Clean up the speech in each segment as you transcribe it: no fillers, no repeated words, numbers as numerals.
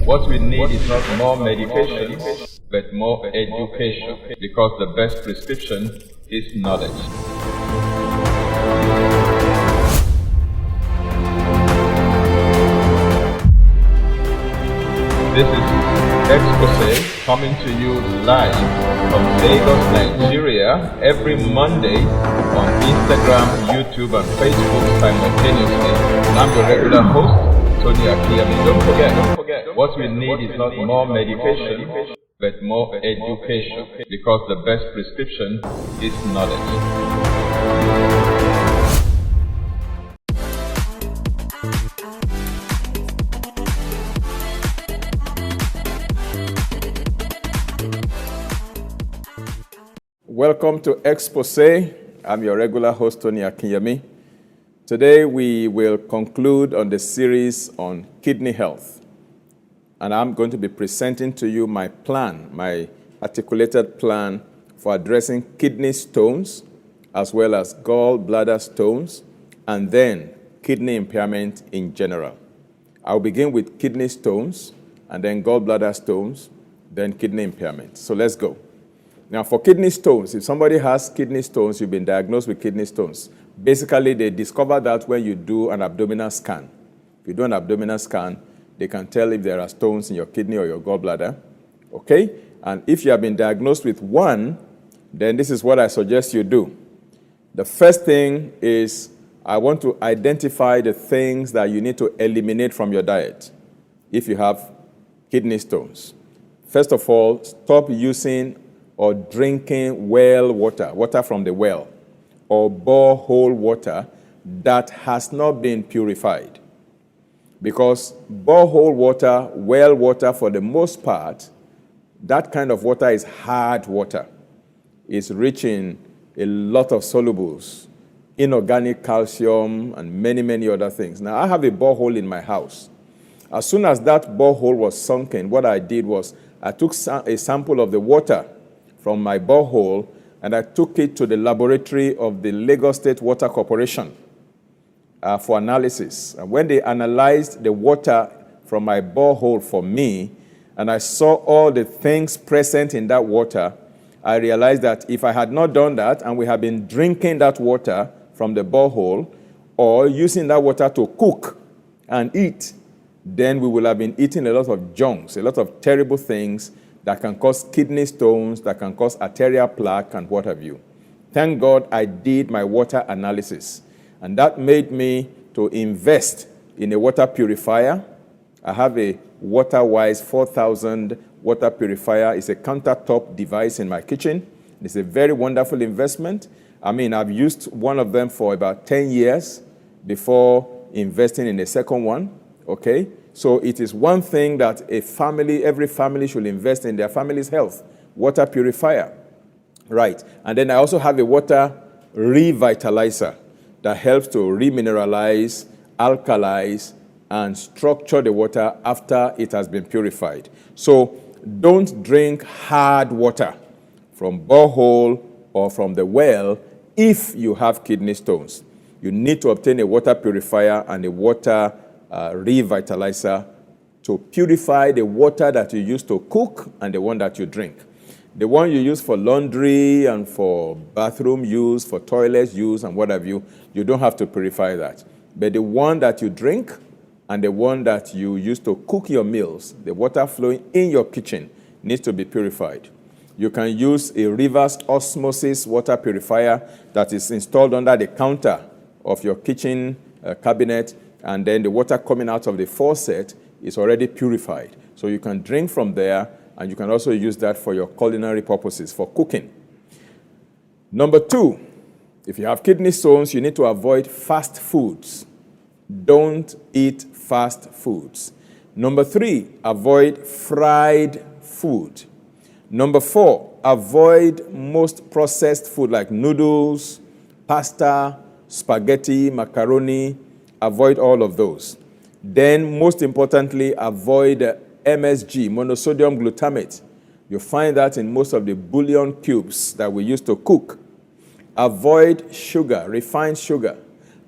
What we need is not more medication, but more education, because the best prescription is knowledge. This is Exposé coming to you live from Lagos, Nigeria, every Monday on Instagram, YouTube, and Facebook simultaneously. And I'm your regular host, Tony Akinyemi. Don't forget, what we need is not more medication, but more education, because the best prescription is knowledge. Welcome to Exposé. I'm your regular host, Tony Akinyemi. Today we will conclude on the series on kidney health. And I'm going to be presenting to you my plan, my articulated plan for addressing kidney stones, as well as gallbladder stones, and then kidney impairment in general. I'll begin with kidney stones, and then gallbladder stones, then kidney impairment. So let's go. Now, for kidney stones, if somebody has kidney stones, you've been diagnosed with kidney stones. Basically, they discover that when you do an abdominal scan. If you do an abdominal scan, they can tell if there are stones in your kidney or your gallbladder. Okay? And if you have been diagnosed with one, then this is what I suggest you do. The first thing is I want to identify the things that you need to eliminate from your diet if you have kidney stones. First of all, stop using or drinking well water, water from the well, or borehole water that has not been purified. Because borehole water, well water for the most part, that kind of water is hard water. It's rich in a lot of solubles, inorganic calcium, and many, many other things. Now, I have a borehole in my house. As soon as that borehole was sunken, what I did was I took a sample of the water from my borehole, and I took it to the laboratory of the Lagos State Water Corporation for analysis. And when they analyzed the water from my borehole for me, and I saw all the things present in that water, I realized that if I had not done that, and we had been drinking that water from the borehole, or using that water to cook and eat, then we will have been eating a lot of junks, a lot of terrible things that can cause kidney stones, that can cause arterial plaque, and what have you. Thank God I did my water analysis. And that made me to invest in a water purifier. I have a WaterWise 4000 water purifier. It's a countertop device in my kitchen. It's a very wonderful investment. I mean, I've used one of them for about 10 years before investing in a second one, okay? So it is one thing that every family should invest in their family's health, water purifier. Right. And then I also have a water revitalizer that helps to remineralize, alkalize, and structure the water after it has been purified. So don't drink hard water from borehole or from the well if you have kidney stones. You need to obtain a water purifier and a water revitalizer to purify the water that you use to cook and the one that you drink. The one you use for laundry and for bathroom use, for toilet use and what have you, you don't have to purify that. But the one that you drink and the one that you use to cook your meals, the water flowing in your kitchen needs to be purified. You can use a reverse osmosis water purifier that is installed under the counter of your kitchen cabinet, and then the water coming out of the faucet is already purified. So you can drink from there, and you can also use that for your culinary purposes, for cooking. Number 2, if you have kidney stones, you need to avoid fast foods. Don't eat fast foods. Number 3, avoid fried food. Number 4, avoid most processed food like noodles, pasta, spaghetti, macaroni. Avoid all of those. Then, most importantly, avoid MSG, monosodium glutamate. You find that in most of the bouillon cubes that we use to cook. Avoid sugar, refined sugar.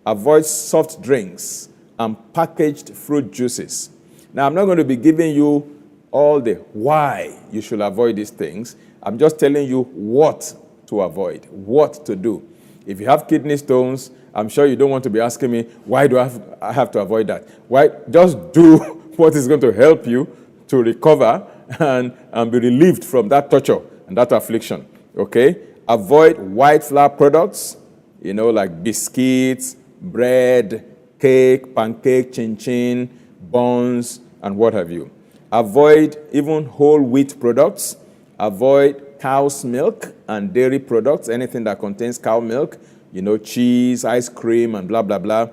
Avoid soft drinks and packaged fruit juices. Now, I'm not going to be giving you all the why you should avoid these things. I'm just telling you what to avoid, what to do. If you have kidney stones, I'm sure you don't want to be asking me, why do I have to avoid that? Why? Just do what is going to help you to recover and be relieved from that torture and that affliction, okay? Avoid white flour products, like biscuits, bread, cake, pancake, chin-chin, buns, and what have you. Avoid even whole wheat products. Avoid cow's milk and dairy products, anything that contains cow milk, cheese, ice cream, and blah, blah, blah.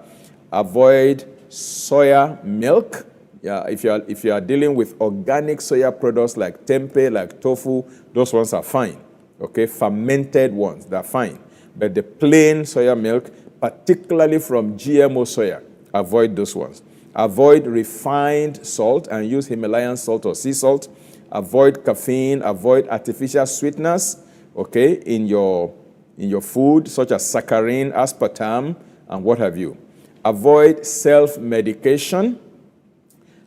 Avoid soya milk. Yeah, if you are dealing with organic soya products like tempeh, like tofu, those ones are fine. Okay, fermented ones, they're fine. But the plain soya milk, particularly from GMO soya, avoid those ones. Avoid refined salt and use Himalayan salt or sea salt. Avoid caffeine, avoid artificial sweeteners, okay, in your food, such as saccharin, aspartame, and what have you. Avoid self-medication.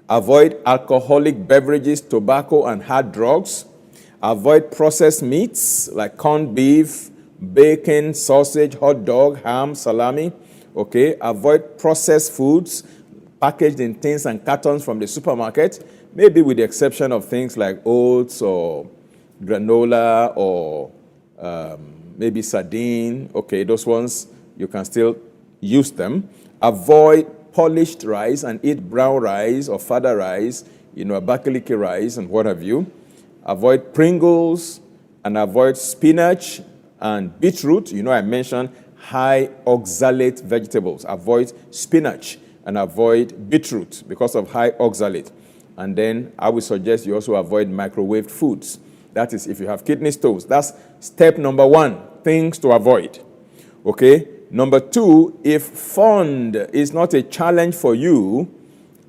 Avoid alcoholic beverages, tobacco, and hard drugs. Avoid processed meats like corned beef, bacon, sausage, hot dog, ham, salami. Okay, avoid processed foods packaged in tins and cartons from the supermarket, maybe with the exception of things like oats or granola or maybe sardine. Okay, those ones, you can still use them. Avoid polished rice and eat brown rice or fada rice, abakaliki rice and what have you. Avoid Pringles and avoid spinach and beetroot. I mentioned high oxalate vegetables. Avoid spinach and avoid beetroot because of high oxalate. And then I would suggest you also avoid microwaved foods. That is, if you have kidney stones. That's step number 1, things to avoid. Okay? Number 2, if fond is not a challenge for you,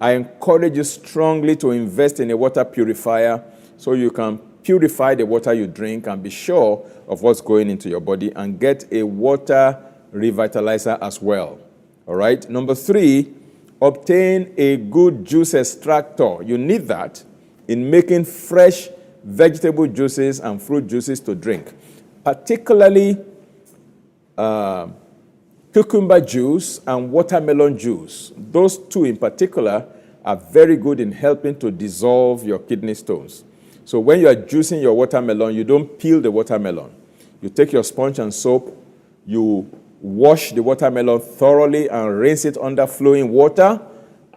I encourage you strongly to invest in a water purifier so you can purify the water you drink and be sure of what's going into your body, and get a water revitalizer as well. All right? Number 3, obtain a good juice extractor. You need that in making fresh vegetable juices and fruit juices to drink, particularly cucumber juice and watermelon juice. Those two in particular are very good in helping to dissolve your kidney stones. So when you are juicing your watermelon, you don't peel the watermelon. You take your sponge and soap, you wash the watermelon thoroughly and rinse it under flowing water,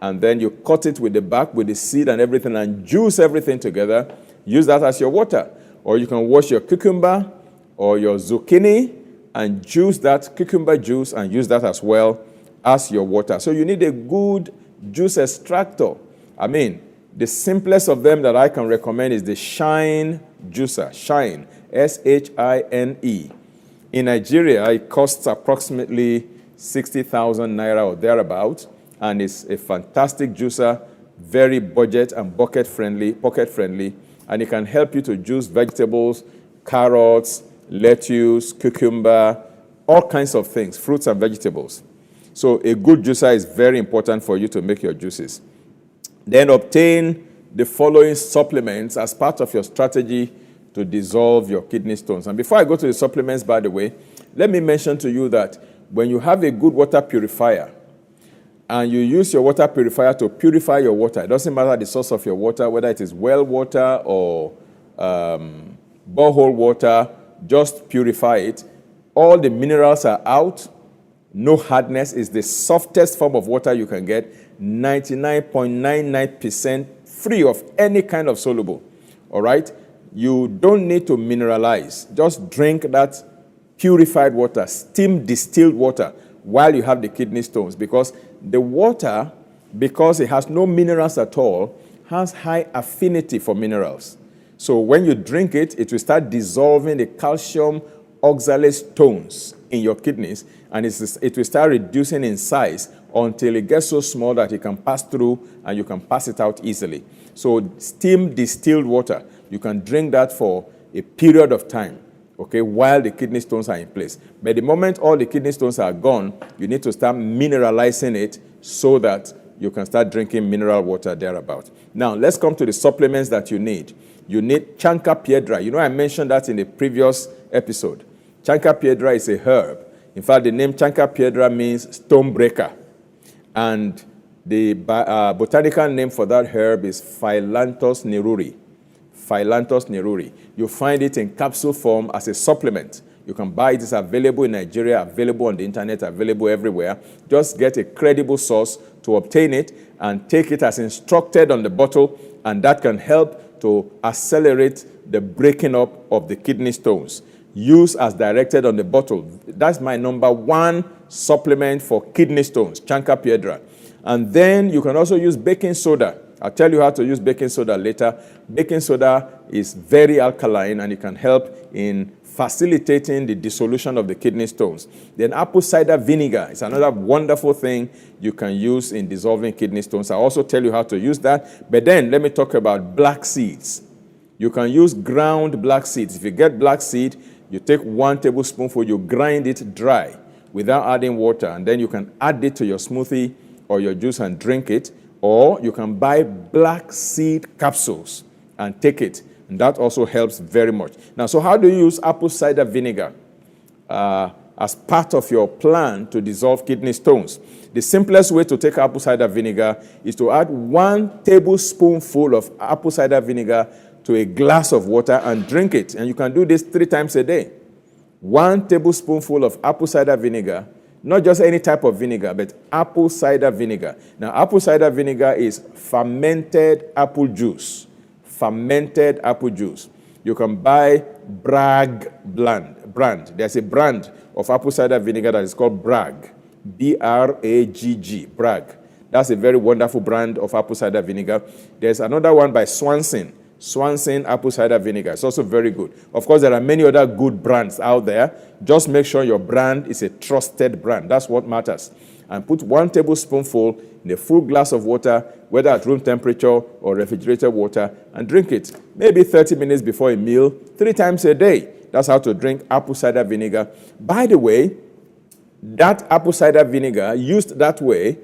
and then you cut it with the back, with the seed and everything, and juice everything together. Use that as your water. Or you can wash your cucumber or your zucchini and juice that cucumber juice and use that as well as your water. So you need a good juice extractor. The simplest of them that I can recommend is the Shine juicer. Shine, S-H-I-N-E. In Nigeria, it costs approximately 60,000 naira or thereabout, and it's a fantastic juicer, very budget and pocket friendly, and it can help you to juice vegetables, carrots, lettuce, cucumber, all kinds of things, fruits and vegetables. So a good juicer is very important for you to make your juices. Then obtain the following supplements as part of your strategy to dissolve your kidney stones. And before I go to the supplements, by the way, let me mention to you that when you have a good water purifier and you use your water purifier to purify your water, it doesn't matter the source of your water, whether it is well water or borehole water, just purify it. All the minerals are out. No hardness. Is the softest form of water you can get. 99.99% free of any kind of soluble. All right? You don't need to mineralize. Just drink that purified water, steam distilled water, while you have the kidney stones, because the water, because it has no minerals at all, has high affinity for minerals. So when you drink it, it will start dissolving the calcium oxalate stones in your kidneys, and it will start reducing in size until it gets so small that it can pass through and you can pass it out easily. So steam distilled water, you can drink that for a period of time, okay, while the kidney stones are in place. But the moment all the kidney stones are gone, you need to start mineralizing it so that you can start drinking mineral water thereabout. Now, let's come to the supplements that you need. You need Pt3. You know, I mentioned that in the previous episode. Pt3 is a herb. In fact, the name Pt3 means stone breaker. And the botanical name for that herb is Phyllanthus neruri. Phyllanthus neruri. You find it in capsule form as a supplement. You can buy it. It's available in Nigeria, available on the internet, available everywhere. Just get a credible source to obtain it and take it as instructed on the bottle, and that can help to accelerate the breaking up of the kidney stones. Use as directed on the bottle. That's my number one supplement for kidney stones, Pt3. And then you can also use baking soda. I'll tell you how to use baking soda later. Baking soda is very alkaline, and it can help in facilitating the dissolution of the kidney stones. Then apple cider vinegar is another wonderful thing you can use in dissolving kidney stones. I'll also tell you how to use that. But then let me talk about black seeds. You can use ground black seeds. If you get black seed, you take 1 tablespoonful, you grind it dry without adding water, and then you can add it to your smoothie or your juice and drink it. Or you can buy black seed capsules and take it. And that also helps very much. Now, so how do you use apple cider vinegar as part of your plan to dissolve kidney stones? The simplest way to take apple cider vinegar is to add 1 tablespoonful of apple cider vinegar to a glass of water and drink it. And you can do this 3 times a day. 1 tablespoonful of apple cider vinegar. Not just any type of vinegar, but apple cider vinegar. Now, apple cider vinegar is fermented apple juice. Fermented apple juice. You can buy Bragg brand. There's a brand of apple cider vinegar that is called Bragg. B-R-A-G-G. Bragg. That's a very wonderful brand of apple cider vinegar. There's another one by Swanson. Swanson apple cider vinegar. It's also very good. Of course, there are many other good brands out there. Just make sure your brand is a trusted brand. That's what matters. And put 1 tablespoonful in a full glass of water, whether at room temperature or refrigerated water, and drink it. Maybe 30 minutes before a meal, 3 times a day. That's how to drink apple cider vinegar. By the way, that apple cider vinegar, used that way,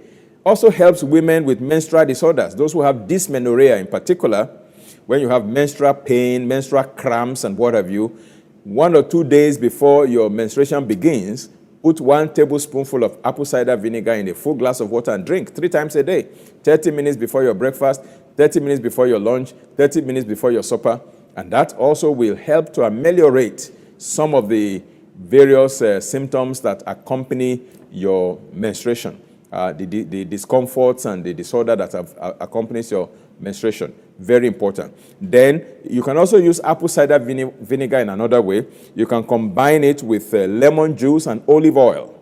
also helps women with menstrual disorders. Those who have dysmenorrhea in particular, when you have menstrual pain, menstrual cramps, and what have you, 1 or 2 days before your menstruation begins, put 1 tablespoonful of apple cider vinegar in a full glass of water and drink 3 times a day. 30 minutes before your breakfast, 30 minutes before your lunch, 30 minutes before your supper. And that also will help to ameliorate some of the various symptoms that accompany your menstruation, the discomforts and the disorder that accompanies your menstruation. Very important. Then you can also use apple cider vinegar in another way. You can combine it with lemon juice and olive oil.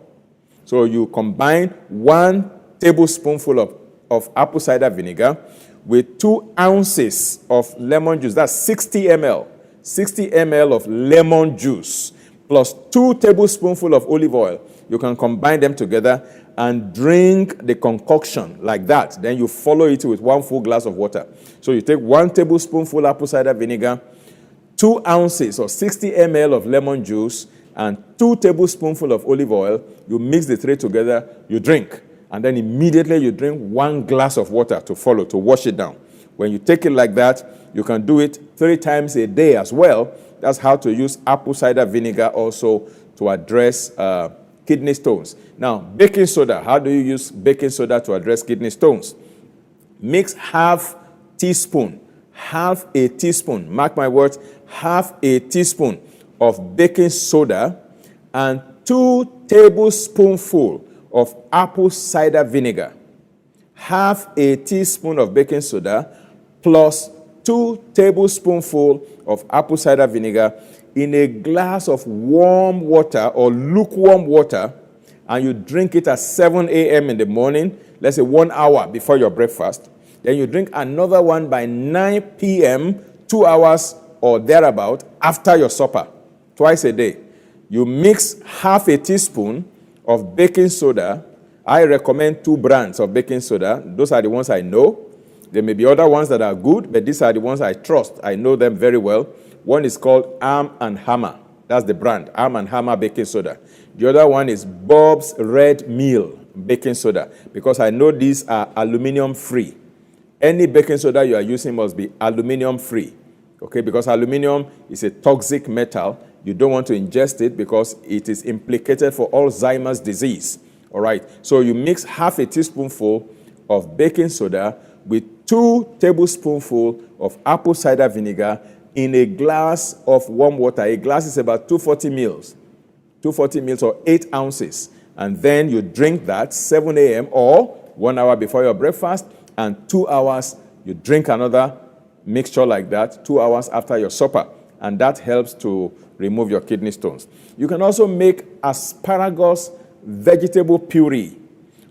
So you combine 1 tablespoonful of apple cider vinegar with 2 ounces of lemon juice. That's 60 ml. 60 ml of lemon juice plus 2 tablespoonfuls of olive oil. You can combine them together and drink the concoction like that. Then you follow it with 1 full glass of water. So you take 1 tablespoonful apple cider vinegar, 2 ounces or 60 ml of lemon juice, and 2 tablespoonfuls of olive oil. You mix the 3 together, you drink. And then immediately you drink 1 glass of water to follow, to wash it down. When you take it like that, you can do it 3 times a day as well. That's how to use apple cider vinegar also to address kidney stones. Now, baking soda. How do you use baking soda to address kidney stones? Mix half a teaspoon, mark my words, half a teaspoon of baking soda and 2 tablespoonfuls of apple cider vinegar. Half a teaspoon of baking soda plus 2 tablespoonfuls of apple cider vinegar in a glass of warm water or lukewarm water, and you drink it at 7 a.m. in the morning, let's say 1 hour before your breakfast. Then you drink another one by 9 p.m., 2 hours or thereabout after your supper, twice a day. You mix half a teaspoon of baking soda. I recommend 2 brands of baking soda. Those are the ones I know. There may be other ones that are good, but these are the ones I trust. I know them very well. One is called Arm & Hammer. That's the brand, Arm & Hammer baking soda. The other one is Bob's Red Mill. baking soda, because I know these are aluminum-free. Any baking soda you are using must be aluminum-free, okay? Because aluminum is a toxic metal. You don't want to ingest it because it is implicated for Alzheimer's disease, all right? So you mix half a teaspoonful of baking soda with 2 tablespoonfuls of apple cider vinegar in a glass of warm water. A glass is about 240 mils or 8 ounces. And then you drink that 7 a.m. or 1 hour before your breakfast, and 2 hours, you drink another mixture like that 2 hours after your supper. And that helps to remove your kidney stones. You can also make asparagus vegetable puree.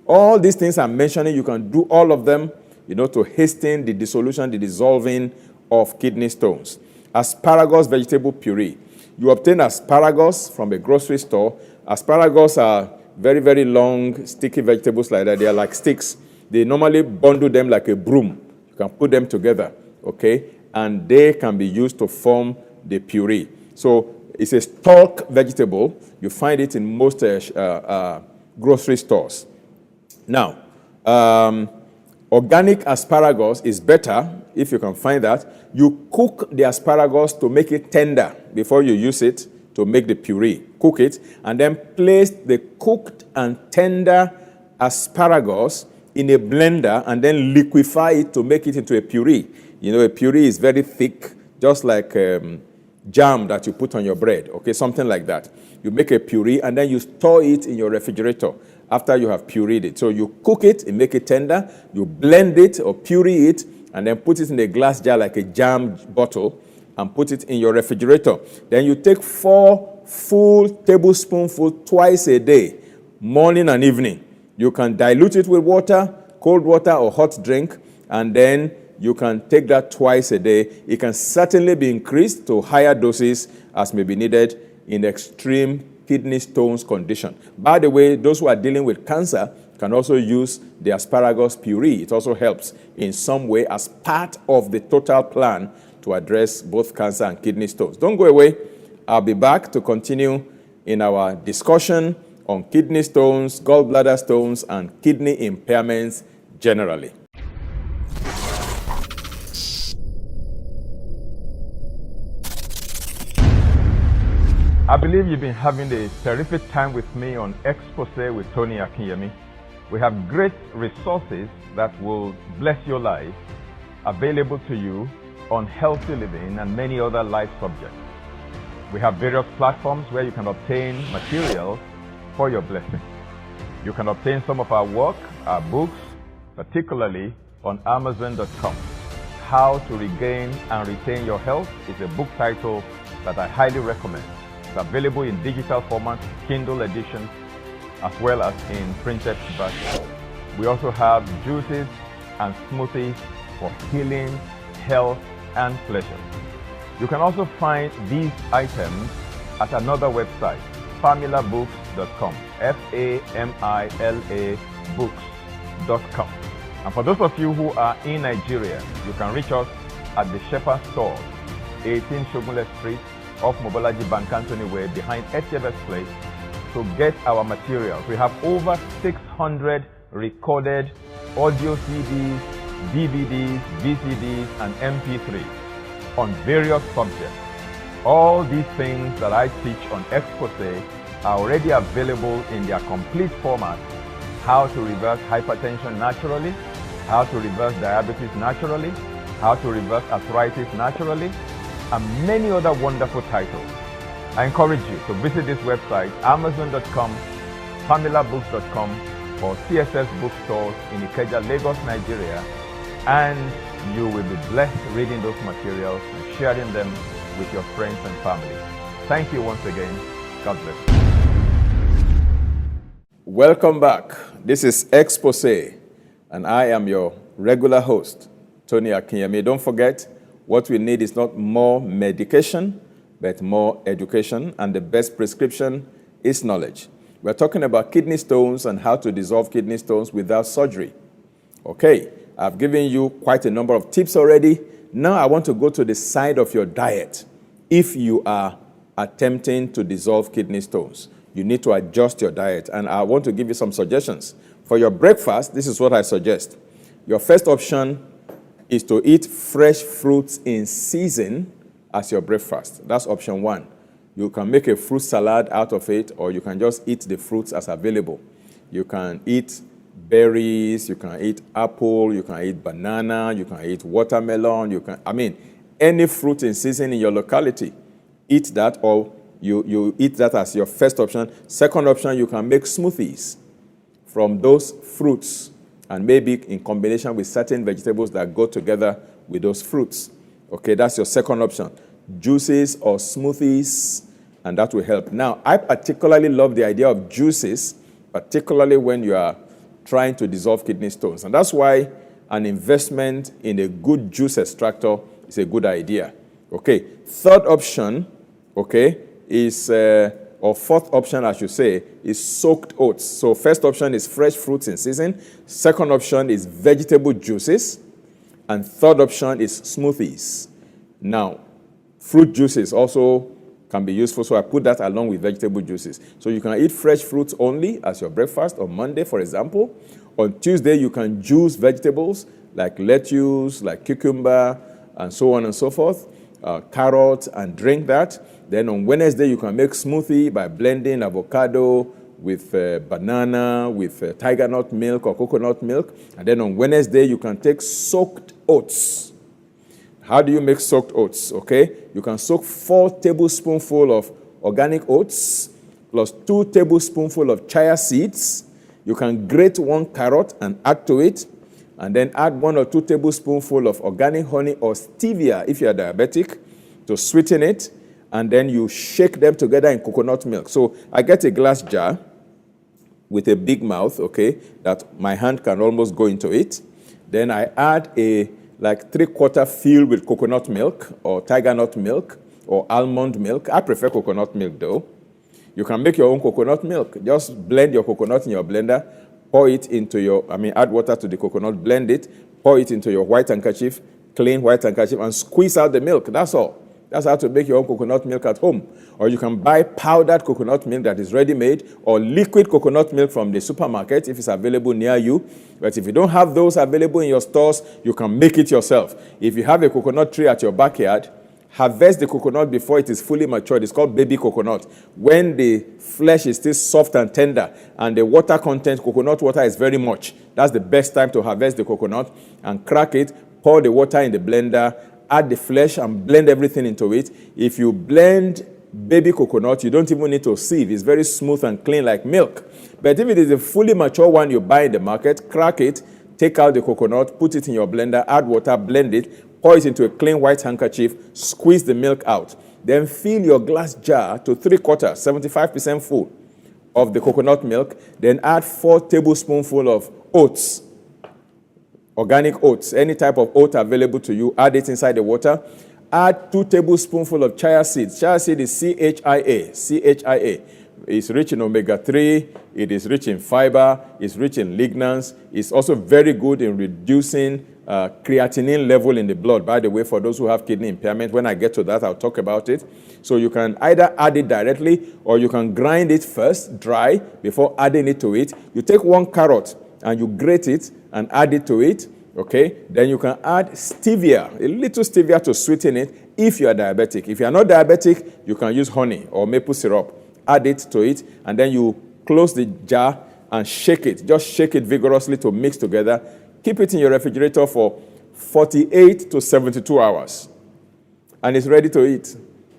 All these things I'm mentioning, you can do all of them, to hasten the dissolution, the dissolving of kidney stones. Asparagus vegetable puree. You obtain asparagus from a grocery store. Asparagus are very, very long, sticky vegetables like that. They are like sticks. They normally bundle them like a broom. You can put them together, okay? And they can be used to form the puree. So it's a stalk vegetable. You find it in most grocery stores. Now, organic asparagus is better if you can find that. You cook the asparagus to make it tender before you use it to make the puree. Cook it, and then place the cooked and tender asparagus in a blender and then liquefy it to make it into a puree. A puree is very thick, just like jam that you put on your bread, okay, something like that. You make a puree, and then you store it in your refrigerator after you have pureed it. So you cook it and make it tender, you blend it or puree it, and then put it in a glass jar like a jam bottle and put it in your refrigerator. Then you take 4 full tablespoonfuls twice a day, morning and evening. You can dilute it with water, cold water or hot drink, and then you can take that twice a day. It can certainly be increased to higher doses as may be needed in extreme kidney stones condition. By the way, those who are dealing with cancer can also use the asparagus puree. It also helps in some way as part of the total plan to address both cancer and kidney stones. Don't go away. I'll be back to continue in our discussion on kidney stones, gallbladder stones, and kidney impairments generally. I believe you've been having a terrific time with me on Exposé with Tony Akinyemi. We have great resources that will bless your life available to you on healthy living and many other life subjects. We have various platforms where you can obtain materials for your blessing. You can obtain some of our work, our books, particularly on Amazon.com. How to Regain and Retain Your Health is a book title that I highly recommend. It's available in digital format, Kindle edition, as well as in printed version. We also have juices and smoothies for healing, health, and pleasure. You can also find these items at another website, familabooks.com, F-A-M-I-L-A books.com. And for those of you who are in Nigeria, you can reach us at the Shepherd Store, 18 Shogunle Street, off Mobolaji Bank Anthony Way, behind HFS Place, to get our materials. We have over 600 recorded audio CDs, DVDs, VCDs, and MP3 on various subjects. All these things that I teach on Exposé are already available in their complete format. How to reverse hypertension naturally, how to reverse diabetes naturally, how to reverse arthritis naturally, and many other wonderful titles. I encourage you to visit this website, Amazon.com, familabooks.com, or TSF bookstores in Ikeja, Lagos, Nigeria, and you will be blessed reading those materials and sharing them with your friends and family. Thank you once again. God bless you. Welcome back. This is Exposé, and I am your regular host, Tony Akinyemi. Don't forget, what we need is not more medication, but more education, and the best prescription is knowledge. We're talking about kidney stones and how to dissolve kidney stones without surgery. Okay, I've given you quite a number of tips already. Now I want to go to the side of your diet. If you are attempting to dissolve kidney stones, you need to adjust your diet, and I want to give you some suggestions. For your breakfast, this is what I suggest. Your first option is to eat fresh fruits in season as your breakfast. That's option one. You can make a fruit salad out of it, or you can just eat the fruits as available. You can eat berries, you can eat apple, you can eat banana, you can eat watermelon, any fruit in season in your locality. Eat that, or you eat that as your first option. Second option, you can make smoothies from those fruits, and maybe in combination with certain vegetables that go together with those fruits. Okay, that's your second option. Juices or smoothies, and that will help. Now, I particularly love the idea of juices, particularly when you are trying to dissolve kidney stones. And that's why an investment in a good juice extractor is a good idea. Okay, third option, okay, is, or fourth option, I should say, is soaked oats. So first option is fresh fruits in season. Second option is vegetable juices. And third option is smoothies. Now, fruit juices also can be useful, so I put that along with vegetable juices. So you can eat fresh fruits only as your breakfast on Monday, for example. On Tuesday, you can juice vegetables like lettuce, like cucumber, and so on and so forth, carrots, and drink that. Then on Wednesday, you can make smoothie by blending avocado with banana, with tiger nut milk or coconut milk. And then on Wednesday, you can take soaked oats. How do you make soaked oats? Okay, you can soak 4 tablespoonfuls of organic oats plus 2 tablespoonfuls of chia seeds. You can grate 1 carrot and add to it, and then add 1 or 2 tablespoonfuls of organic honey or stevia if you are diabetic to sweeten it, and then you shake them together in coconut milk. So I get a glass jar with a big mouth, okay, that my hand can almost go into it. Then I add a 3/4 filled with coconut milk or tiger nut milk or almond milk. I prefer coconut milk though. You can make your own coconut milk. Just blend your coconut in your blender, pour it into add water to the coconut, blend it, pour it into your white handkerchief, clean white handkerchief, and squeeze out the milk. That's all. That's how to make your own coconut milk at home. Or you can buy powdered coconut milk that is ready-made, or liquid coconut milk from the supermarket if it's available near you. But if you don't have those available in your stores, you can make it yourself. If you have a coconut tree at your backyard, harvest the coconut before it is fully matured. It's called baby coconut. When the flesh is still soft and tender and the water content, coconut water, is very much, that's the best time to harvest the coconut and crack it, pour the water in the blender, add the flesh and blend everything into it. If you blend baby coconut, you don't even need to sieve. It's very smooth and clean like milk. But if it is a fully mature one you buy in the market, crack it, take out the coconut, put it in your blender, add water, blend it, pour it into a clean white handkerchief, squeeze the milk out. Then fill your glass jar to 3/4, 75% full of the coconut milk. Then add 4 tablespoonfuls of oats. Organic oats, any type of oat available to you, add it inside the water. Add 2 tablespoonfuls of chia seeds. Chia seed is CHIA. CHIA. It's rich in omega-3. It is rich in fiber. It's rich in lignans. It's also very good in reducing creatinine level in the blood. By the way, for those who have kidney impairment, when I get to that, I'll talk about it. So you can either add it directly, or you can grind it first, dry, before adding it to it. You take 1 carrot and you grate it and add it to it, okay? Then you can add stevia, a little stevia to sweeten it if you are diabetic. If you are not diabetic, you can use honey or maple syrup. Add it to it, and then you close the jar and shake it. Just shake it vigorously to mix together. Keep it in your refrigerator for 48 to 72 hours, and it's ready to eat.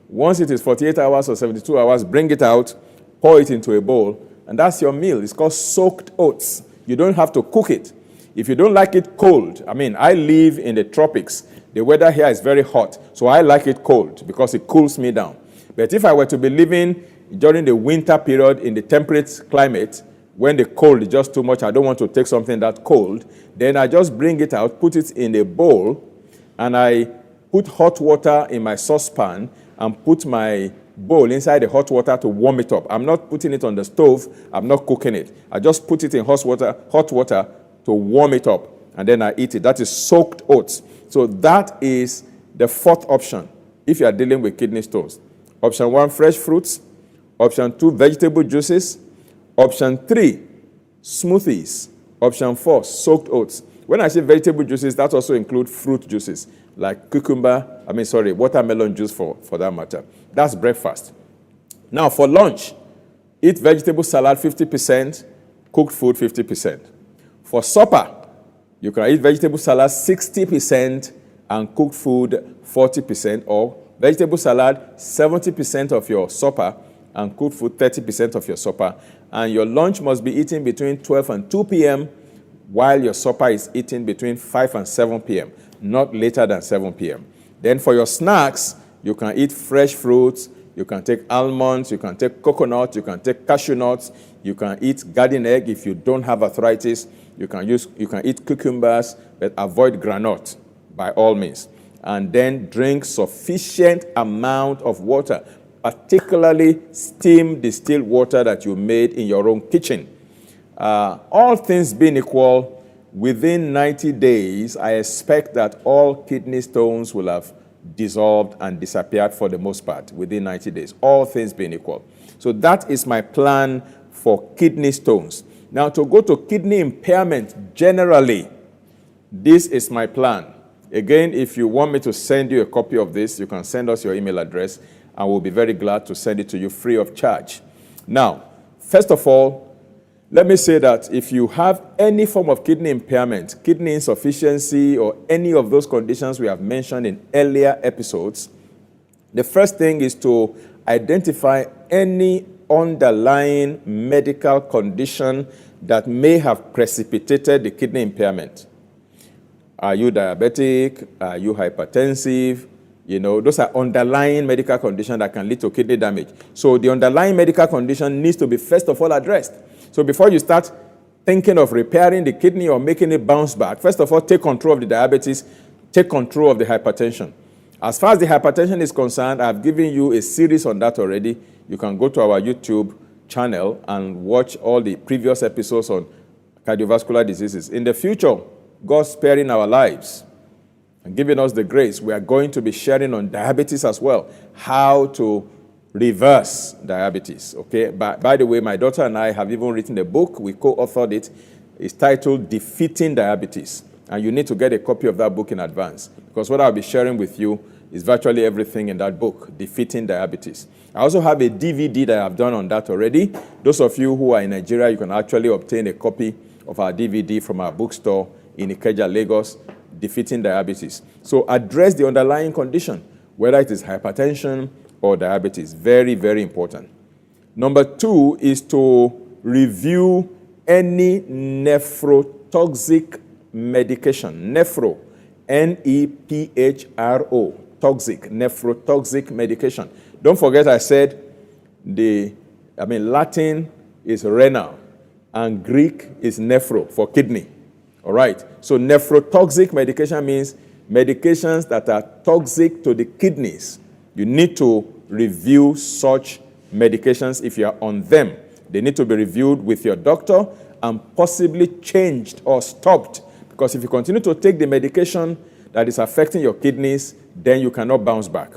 Once it is 48 hours or 72 hours, bring it out, pour it into a bowl, and that's your meal. It's called soaked oats. You don't have to cook it. If you don't like it cold, I live in the tropics. The weather here is very hot, so I like it cold because it cools me down. But if I were to be living during the winter period in the temperate climate, when the cold is just too much, I don't want to take something that cold, then I just bring it out, put it in a bowl, and I put hot water in my saucepan and put my bowl inside the hot water to warm it up. I'm not putting it on the stove. I'm not cooking it. I just put it in hot water to warm it up, and then I eat it. That is soaked oats. So that is the fourth option if you are dealing with kidney stones. Option 1, fresh fruits. Option 2, vegetable juices. Option 3, smoothies. Option 4, soaked oats. When I say vegetable juices, that also includes fruit juices, like watermelon juice for that matter. That's breakfast. Now, for lunch, eat vegetable salad 50%, cooked food 50%. For supper, you can eat vegetable salad 60% and cooked food 40%, or vegetable salad 70% of your supper and cooked food 30% of your supper. And your lunch must be eaten between 12 and 2 p.m., while your supper is eaten between 5 and 7 p.m., not later than 7 p.m. Then for your snacks, you can eat fresh fruits, you can take almonds, you can take coconut, you can take cashew nuts, you can eat garden egg if you don't have arthritis, you can eat cucumbers, but avoid granite by all means. And then drink sufficient amount of water, particularly steam distilled water that you made in your own kitchen. All things being equal, within 90 days, I expect that all kidney stones will have dissolved and disappeared for the most part within 90 days, all things being equal. So that is my plan for kidney stones. Now, to go to kidney impairment generally, this is my plan. Again, if you want me to send you a copy of this, you can send us your email address, and we'll be very glad to send it to you free of charge. Now, first of all, let me say that if you have any form of kidney impairment, kidney insufficiency, or any of those conditions we have mentioned in earlier episodes, the first thing is to identify any underlying medical condition that may have precipitated the kidney impairment. Are you diabetic? Are you hypertensive? Those are underlying medical conditions that can lead to kidney damage. So the underlying medical condition needs to be first of all addressed. So before you start thinking of repairing the kidney or making it bounce back, first of all, take control of the diabetes, take control of the hypertension. As far as the hypertension is concerned, I've given you a series on that already. You can go to our YouTube channel and watch all the previous episodes on cardiovascular diseases. In the future, God sparing our lives and giving us the grace, we are going to be sharing on diabetes as well, how to reverse diabetes, okay? By the way, my daughter and I have even written a book. We co-authored it. It's titled Defeating Diabetes. And you need to get a copy of that book in advance, because what I'll be sharing with you is virtually everything in that book, Defeating Diabetes. I also have a DVD that I've done on that already. Those of you who are in Nigeria, you can actually obtain a copy of our DVD from our bookstore in Ikeja, Lagos, Defeating Diabetes. So address the underlying condition, whether it is hypertension or diabetes. Very, very important. Number 2 is to review any nephrotoxic medication. Nephro, N-E-P-H-R-O, toxic, nephrotoxic medication. Don't forget I said Latin is renal and Greek is nephro for kidney. All right. So nephrotoxic medication means medications that are toxic to the kidneys. You need to review such medications if you are on them. They need to be reviewed with your doctor and possibly changed or stopped. Because if you continue to take the medication that is affecting your kidneys, then you cannot bounce back.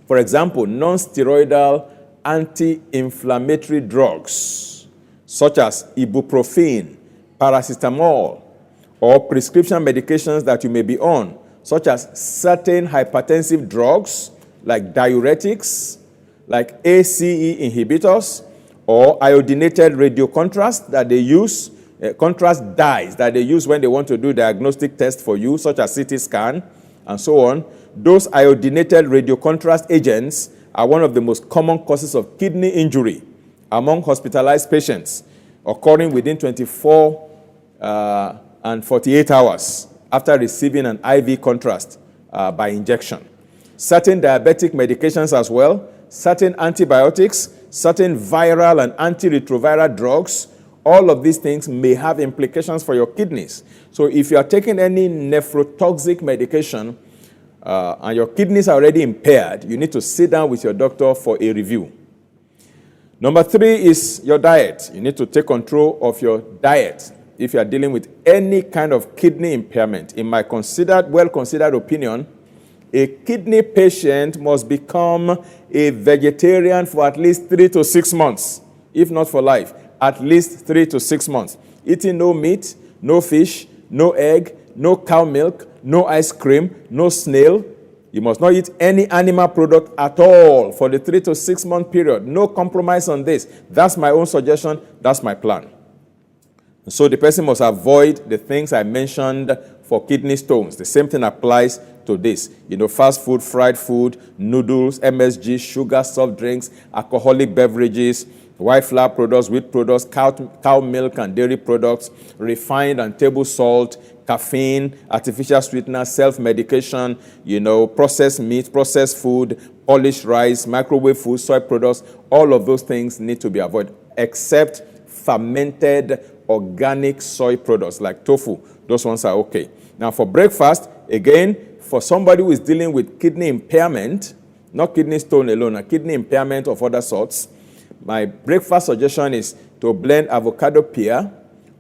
For example, non-steroidal anti-inflammatory drugs, such as ibuprofen, paracetamol, or prescription medications that you may be on, such as certain hypertensive drugs, like diuretics, like ACE inhibitors, or iodinated radiocontrast that they use, contrast dyes that they use when they want to do diagnostic tests for you, such as CT scan, and so on. Those iodinated radiocontrast agents are one of the most common causes of kidney injury among hospitalized patients, occurring within 24 and 48 hours after receiving an IV contrast by injection. Certain diabetic medications as well, certain antibiotics, certain viral and antiretroviral drugs, all of these things may have implications for your kidneys. So if you are taking any nephrotoxic medication and your kidneys are already impaired, you need to sit down with your doctor for a review. Number 3 is your diet. You need to take control of your diet if you are dealing with any kind of kidney impairment. In my well-considered opinion, a kidney patient must become a vegetarian for at least 3 to 6 months, if not for life, at least 3 to 6 months. Eating no meat, no fish, no egg, no cow milk, no ice cream, no snail. You must not eat any animal product at all for the 3 to 6 month period. No compromise on this. That's my own suggestion. That's my plan. So the person must avoid the things I mentioned for kidney stones. The same thing applies to this. Fast food, fried food, noodles, MSG, sugar, soft drinks, alcoholic beverages, white flour products, wheat products, cow milk and dairy products, refined and table salt, caffeine, artificial sweetener, self-medication, processed meat, processed food, polished rice, microwave food, soy products. All of those things need to be avoided, except fermented organic soy products like tofu. Those ones are okay. Now for breakfast, again, for somebody who is dealing with kidney impairment, not kidney stone alone, a kidney impairment of other sorts, my breakfast suggestion is to blend avocado pear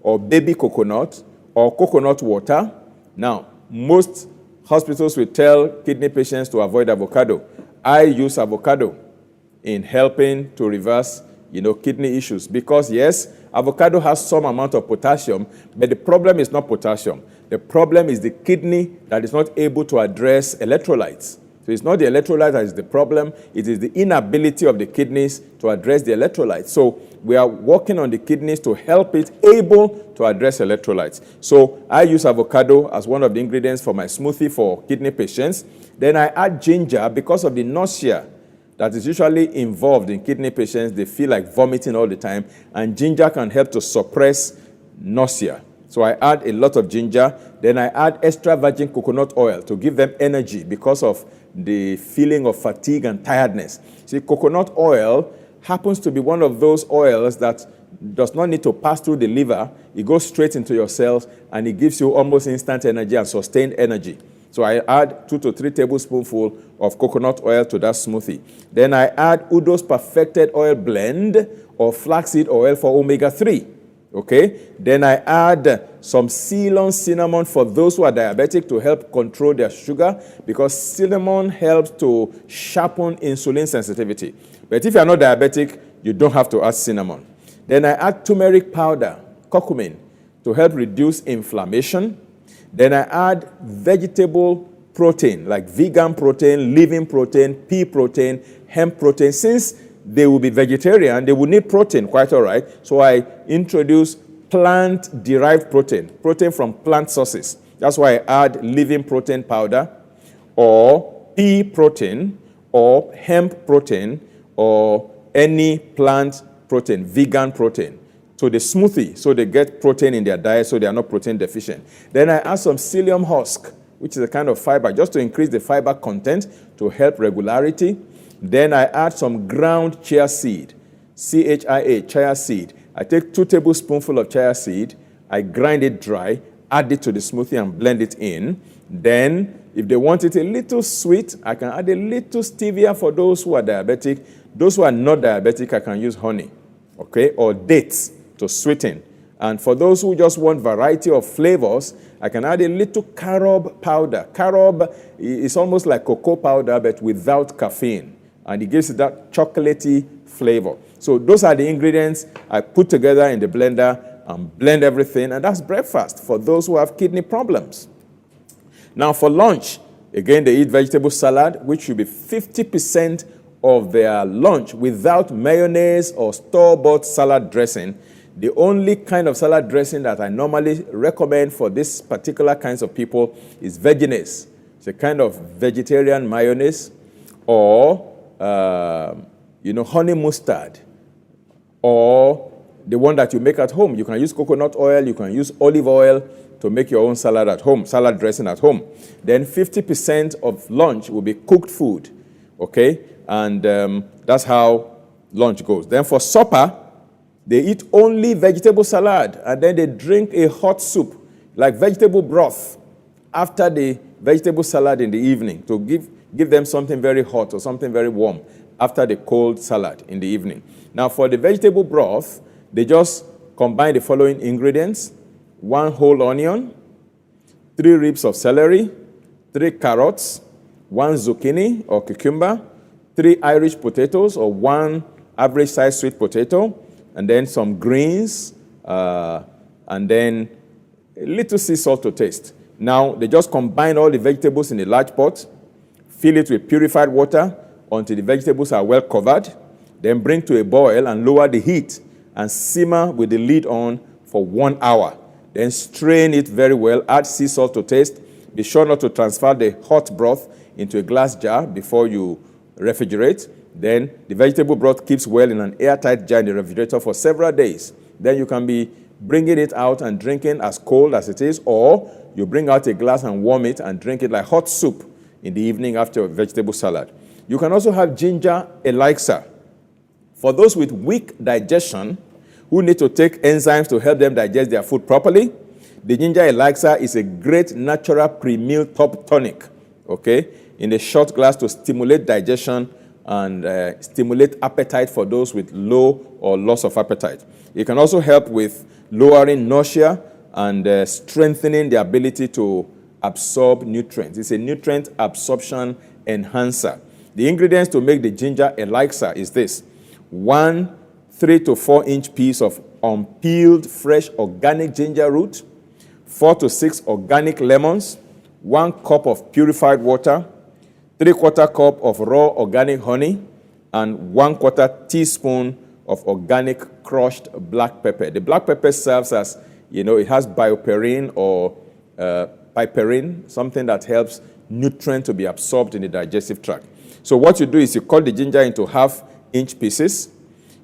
or baby coconut or coconut water. Now, most hospitals will tell kidney patients to avoid avocado. I use avocado in helping to reverse, kidney issues because, yes, avocado has some amount of potassium, but the problem is not potassium. The problem is the kidney that is not able to address electrolytes. So it's not the electrolyte that is the problem. It is the inability of the kidneys to address the electrolytes. So we are working on the kidneys to help it able to address electrolytes. So I use avocado as one of the ingredients for my smoothie for kidney patients. Then I add ginger because of the nausea that is usually involved in kidney patients. They feel like vomiting all the time, and ginger can help to suppress nausea. So I add a lot of ginger. Then I add extra virgin coconut oil to give them energy because of the feeling of fatigue and tiredness. See, coconut oil happens to be one of those oils that does not need to pass through the liver. It goes straight into your cells, and it gives you almost instant energy and sustained energy. So I add 2 to 3 tablespoonfuls of coconut oil to that smoothie. Then I add Udo's Perfected Oil Blend or flaxseed oil for omega-3. Okay? Then I add some Ceylon cinnamon for those who are diabetic to help control their sugar, because cinnamon helps to sharpen insulin sensitivity. But if you are not diabetic, you don't have to add cinnamon. Then I add turmeric powder, curcumin, to help reduce inflammation. Then I add vegetable protein, like vegan protein, living protein, pea protein, hemp protein. Since they will be vegetarian, they will need protein, quite all right. So I introduce plant-derived protein, protein from plant sources. That's why I add living protein powder, or pea protein, or hemp protein, or any plant protein, vegan protein, to the smoothie, so they get protein in their diet, so they are not protein deficient. Then I add some psyllium husk, which is a kind of fiber, just to increase the fiber content to help regularity. Then I add some ground chia seed, CHIA, chia seed. I take 2 tablespoonfuls of chia seed, I grind it dry, add it to the smoothie and blend it in. Then, if they want it a little sweet, I can add a little stevia for those who are diabetic. Those who are not diabetic, I can use honey, okay, or dates to sweeten. And for those who just want variety of flavors, I can add a little carob powder. Carob is almost like cocoa powder, but without caffeine. And it gives it that chocolatey flavor. So those are the ingredients I put together in the blender and blend everything. And that's breakfast for those who have kidney problems. Now for lunch, again, they eat vegetable salad, which should be 50% of their lunch without mayonnaise or store-bought salad dressing. The only kind of salad dressing that I normally recommend for this particular kinds of people is Vegenese. It's a kind of vegetarian mayonnaise, or honey mustard, or the one that you make at home. You can use coconut oil, you can use olive oil to make your own salad at home, salad dressing at home. Then 50% of lunch will be cooked food, okay? And that's how lunch goes. Then for supper, they eat only vegetable salad, and then they drink a hot soup, like vegetable broth, after the vegetable salad in the evening, to give them something very hot or something very warm after the cold salad in the evening. Now, for the vegetable broth, they just combine the following ingredients: 1 whole onion, 3 ribs of celery, 3 carrots, 1 zucchini or cucumber, 3 Irish potatoes or 1 average-sized sweet potato, and then some greens, and then a little sea salt to taste. Now, they just combine all the vegetables in a large pot, fill it with purified water until the vegetables are well covered, then bring to a boil and lower the heat and simmer with the lid on for 1 hour. Then strain it very well, add sea salt to taste. Be sure not to transfer the hot broth into a glass jar before you refrigerate. Then the vegetable broth keeps well in an airtight jar in the refrigerator for several days. Then you can be bringing it out and drinking as cold as it is, or you bring out a glass and warm it and drink it like hot soup in the evening after a vegetable salad. You can also have ginger elixir. For those with weak digestion who need to take enzymes to help them digest their food properly, the ginger elixir is a great natural pre-meal top tonic, okay, in a shot glass to stimulate digestion and stimulate appetite for those with low or loss of appetite. It can also help with lowering nausea and strengthening the ability to absorb nutrients. It's a nutrient absorption enhancer. The ingredients to make the ginger elixir is this: 1 3 to 4 inch piece of unpeeled fresh organic ginger root, 4 to 6 organic lemons, 1 cup of purified water, 3/4 cup of raw organic honey, and 1/4 teaspoon of organic crushed black pepper. The black pepper serves as, it has bioperine or piperine, something that helps nutrient to be absorbed in the digestive tract. So what you do is you cut the ginger into half-inch pieces.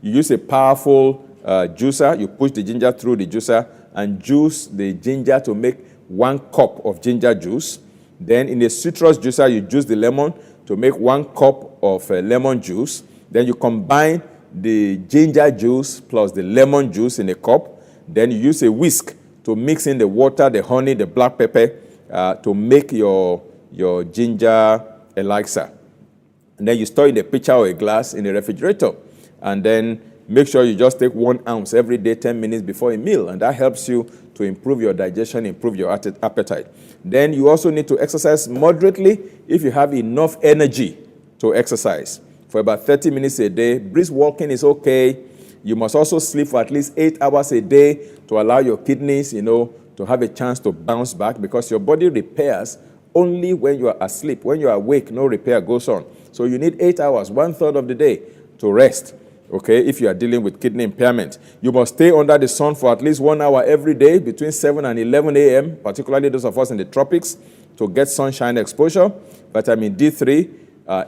You use a powerful juicer. You push the ginger through the juicer and juice the ginger to make 1 cup of ginger juice. Then in a citrus juicer, you juice the lemon to make 1 cup of lemon juice. Then you combine the ginger juice plus the lemon juice in a cup. Then you use a whisk to mix in the water, the honey, the black pepper to make your ginger elixir. And then you store in a pitcher or a glass in the refrigerator. And then make sure you just take 1 ounce every day, 10 minutes before a meal. And that helps you to improve your digestion, improve your appetite. Then you also need to exercise moderately if you have enough energy to exercise. For about 30 minutes a day, brisk walking is okay. You must also sleep for at least 8 hours a day to allow your kidneys, to have a chance to bounce back, because your body repairs only when you are asleep. When you are awake, no repair goes on. So you need 8 hours, 1/3 of the day, to rest, okay, if you are dealing with kidney impairment. You must stay under the sun for at least 1 hour every day between 7 and 11 a.m., particularly those of us in the tropics, to get sunshine exposure, vitamin D3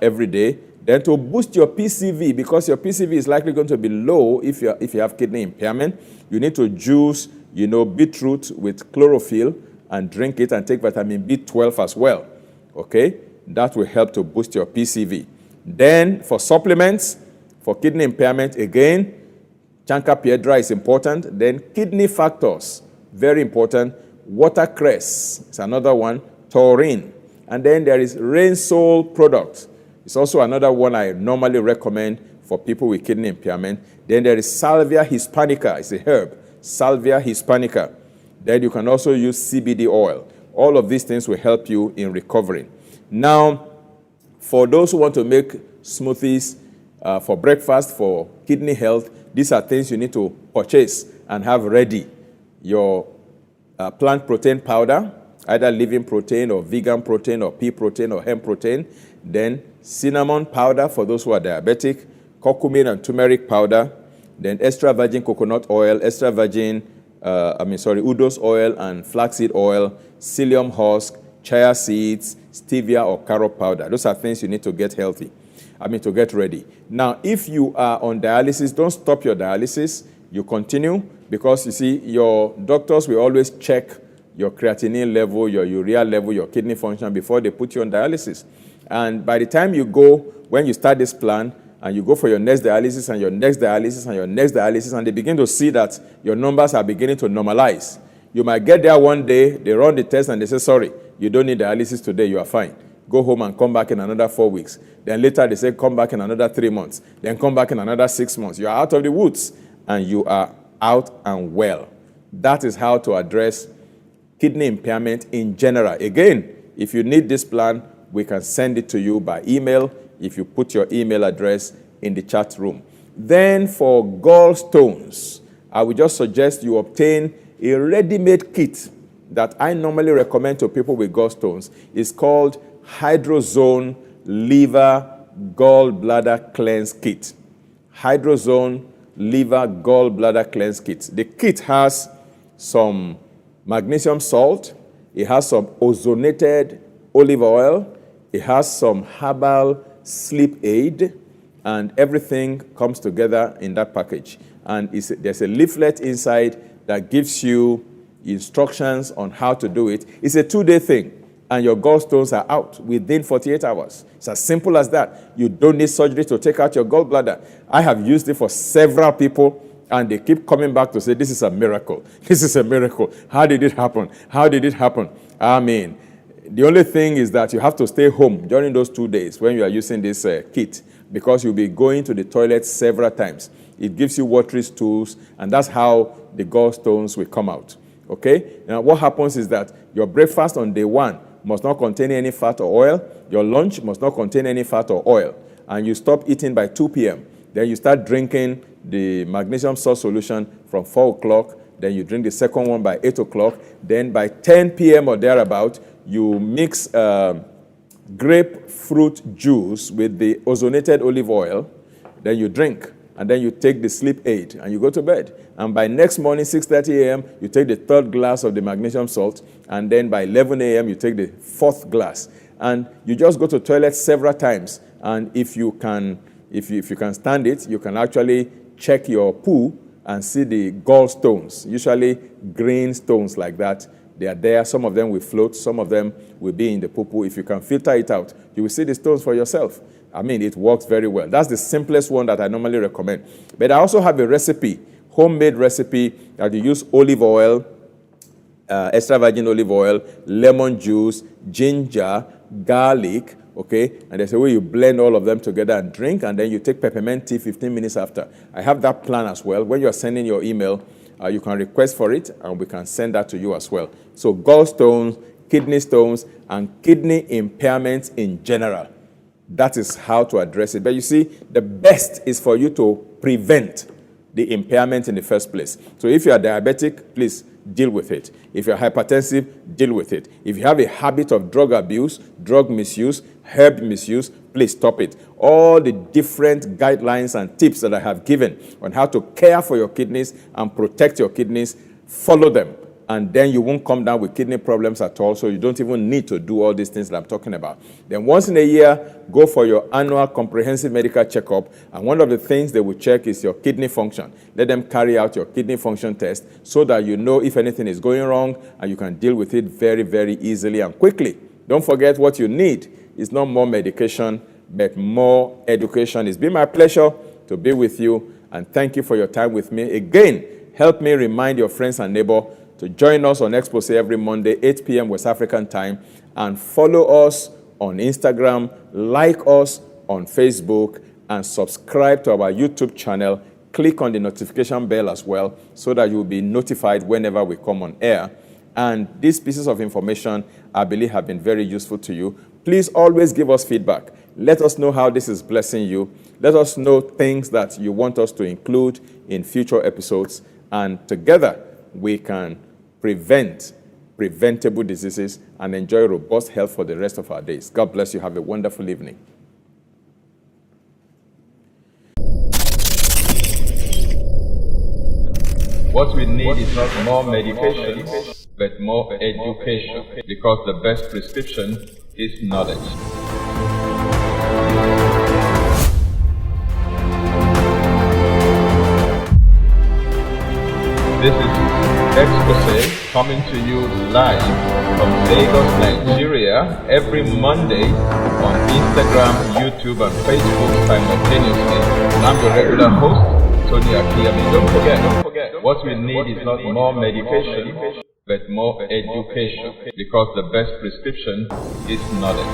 every day. Then to boost your PCV, because your PCV is likely going to be low if you have kidney impairment, you need to juice, beetroot with chlorophyll and drink it, and take vitamin B12 as well, okay? That will help to boost your PCV. Then for supplements, for kidney impairment, again, Pt3 is important. Then kidney factors, very important. Watercress is another one, taurine. And then there is Rainsol product. It's also another one I normally recommend for people with kidney impairment. Then there is Salvia hispanica. It's a herb, Salvia hispanica. Then you can also use CBD oil. All of these things will help you in recovering. Now, for those who want to make smoothies for breakfast, for kidney health, these are things you need to purchase and have ready. Your plant protein powder, either living protein or vegan protein or pea protein or hemp protein. Then cinnamon powder for those who are diabetic, curcumin and turmeric powder, then extra virgin coconut oil, extra virgin, Udo's oil and flaxseed oil, psyllium husk, chia seeds, stevia or carob powder. Those are things you need to get healthy. To get ready. Now, if you are on dialysis, don't stop your dialysis. You continue, because you see, your doctors will always check your creatinine level, your urea level, your kidney function before they put you on dialysis. And by the time you go, when you start this plan, and you go for your next dialysis and your next dialysis and your next dialysis, and they begin to see that your numbers are beginning to normalize, you might get there one day, they run the test, and they say, sorry, you don't need dialysis today, you are fine. Go home and come back in another 4 weeks. Then later they say, come back in another 3 months. Then come back in another 6 months. You are out of the woods, and you are out and well. That is how to address kidney impairment in general. Again, if you need this plan, we can send it to you by email if you put your email address in the chat room. Then for gallstones, I would just suggest you obtain A ready-made kit that I normally recommend to people with gallstones is called Hydrozone Liver Gallbladder Cleanse Kit. Hydrozone Liver Gallbladder Cleanse Kit. The kit has some magnesium salt, it has some ozonated olive oil, it has some herbal sleep aid, and everything comes together in that package. And there's a leaflet inside that gives you instructions on how to do it. It's a 2-day thing, and your gallstones are out within 48 hours. It's as simple as that. You don't need surgery to take out your gallbladder. I have used it for several people, and they keep coming back to say, this is a miracle. This is a miracle. How did it happen? How did it happen? I mean, the only thing is that you have to stay home during those 2 days when you are using this kit, because you'll be going to the toilet several times. It gives you watery stools, and that's how the gallstones will come out. Okay? Now, what happens is that your breakfast on day 1 must not contain any fat or oil. Your lunch must not contain any fat or oil. And you stop eating by 2 p.m. Then you start drinking the magnesium salt solution from 4 o'clock. Then you drink the second one by 8 o'clock. Then by 10 p.m. or thereabout, you mix grapefruit juice with the ozonated olive oil. Then you drink. And then you take the sleep aid and you go to bed. And by next morning, 6:30 a.m., you take the 3rd glass of the magnesium salt. And then by 11 a.m., you take the 4th glass. And you just go to the toilet several times. And if you can stand it, you can actually check your poo and see the gallstones, usually green stones like that. They are there. Some of them will float. Some of them will be in the poo-poo. If you can filter it out, you will see the stones for yourself. I mean, it works very well. That's the simplest one that I normally recommend. But I also have a recipe, homemade recipe, that you use olive oil, extra virgin olive oil, lemon juice, ginger, garlic, okay? And there's a way you blend all of them together and drink, and then you take peppermint tea 15 minutes after. I have that plan as well. When you're sending your email, you can request for it, and we can send that to you as well. So gallstones, kidney stones, and kidney impairments in general. That is how to address it. But you see, the best is for you to prevent the impairment in the first place. So if you are diabetic, please deal with it. If you're hypertensive, deal with it. If you have a habit of drug abuse, drug misuse, herb misuse, please stop it. All the different guidelines and tips that I have given on how to care for your kidneys and protect your kidneys, follow them. And then you won't come down with kidney problems at all, so you don't even need to do all these things that I'm talking about. Then once in a year, go for your annual comprehensive medical checkup, and one of the things they will check is your kidney function. Let them carry out your kidney function test so that you know if anything is going wrong, and you can deal with it very, very easily and quickly. Don't forget, what you need is not more medication, but more education. It's been my pleasure to be with you, and thank you for your time with me. Again, help me remind your friends and neighbors to join us on Exposé every Monday, 8 p.m. West African time, and follow us on Instagram, like us on Facebook, and subscribe to our YouTube channel. Click on the notification bell as well so that you'll be notified whenever we come on air. And these pieces of information, I believe, have been very useful to you. Please always give us feedback. Let us know how this is blessing you. Let us know things that you want us to include in future episodes. And together, we can prevent preventable diseases and enjoy robust health for the rest of our days. God bless you. Have a wonderful evening. What we need is not more medication, but more education, because the best prescription is knowledge. This is Exposé coming to you live from Lagos, Nigeria, every Monday on Instagram, YouTube, and Facebook simultaneously. And I'm your regular host, Tony Akinyemi. Don't forget, what we need is not more medication, but more education, because the best prescription is knowledge.